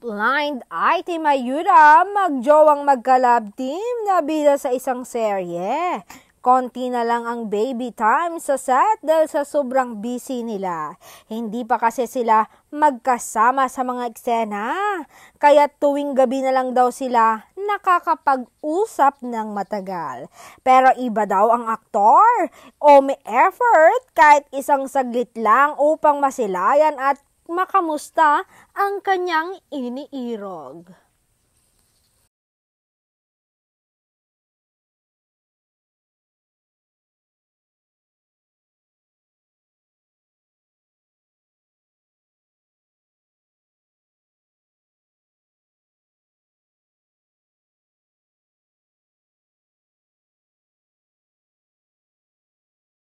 Blind item ayuda magjowang magkalab team na bida sa isang serye. Konti na lang ang baby time sa set dahil sa sobrang busy nila. Hindi pa kasi sila magkasama sa mga eksena. Kaya tuwing gabi na lang daw sila nakakapag-usap ng matagal. Pero iba daw ang aktor o may effort kahit isang saglit lang upang masilayan at makamusta ang kanyang iniirog.